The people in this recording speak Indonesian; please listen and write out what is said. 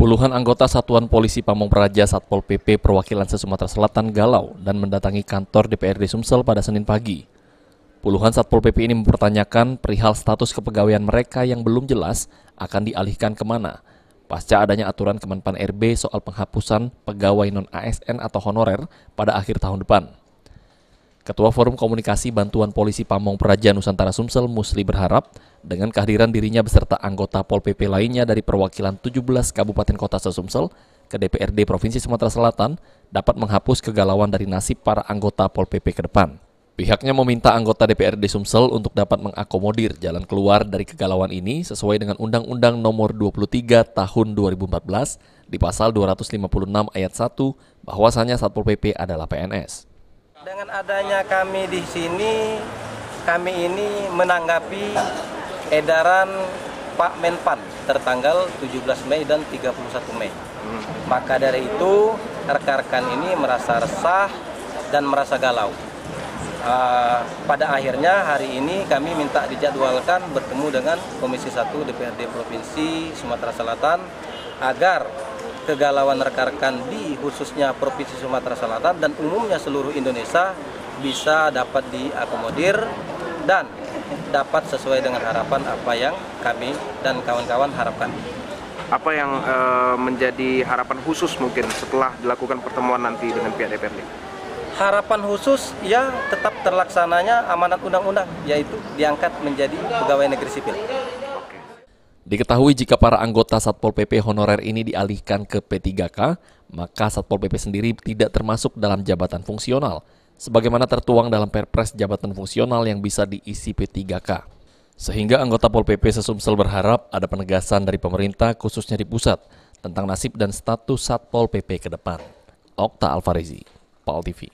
Puluhan anggota Satuan Polisi Pamong Praja Satpol PP perwakilan se-Sumatera Selatan galau dan mendatangi kantor DPRD Sumsel pada Senin pagi. Puluhan Satpol PP ini mempertanyakan perihal status kepegawaian mereka yang belum jelas akan dialihkan kemana, pasca adanya aturan Kemenpan RB soal penghapusan pegawai non-ASN atau honorer pada akhir tahun depan. Ketua Forum Komunikasi Bantuan Polisi Pamong Praja Nusantara Sumsel, Musli, berharap dengan kehadiran dirinya beserta anggota Pol PP lainnya dari perwakilan 17 Kabupaten Kota se-Sumsel ke DPRD Provinsi Sumatera Selatan dapat menghapus kegalauan dari nasib para anggota Pol PP ke depan. Pihaknya meminta anggota DPRD Sumsel untuk dapat mengakomodir jalan keluar dari kegalauan ini sesuai dengan Undang-Undang Nomor 23 Tahun 2014 di Pasal 256 Ayat 1 bahwasanya Satpol PP adalah PNS. Dengan adanya kami di sini, kami ini menanggapi edaran Pak Menpan tertanggal 17 Mei dan 31 Mei. Maka dari itu, rekan-rekan ini merasa resah dan merasa galau. Pada akhirnya hari ini kami minta dijadwalkan bertemu dengan Komisi 1 DPRD Provinsi Sumatera Selatan agar kegalauan rekan-rekan di khususnya Provinsi Sumatera Selatan dan umumnya seluruh Indonesia bisa dapat diakomodir dan dapat sesuai dengan harapan apa yang kami dan kawan-kawan harapkan. Apa yang menjadi harapan khusus mungkin setelah dilakukan pertemuan nanti dengan pihak DPRD? Harapan khusus ya tetap terlaksananya amanat undang-undang, yaitu diangkat menjadi pegawai negeri sipil. Diketahui jika para anggota Satpol PP honorer ini dialihkan ke P3K, maka Satpol PP sendiri tidak termasuk dalam jabatan fungsional, sebagaimana tertuang dalam Perpres jabatan fungsional yang bisa diisi P3K. Sehingga anggota Pol PP se-Sumsel berharap ada penegasan dari pemerintah khususnya di pusat tentang nasib dan status Satpol PP ke depan. Okta Alfarezi, PAL TV.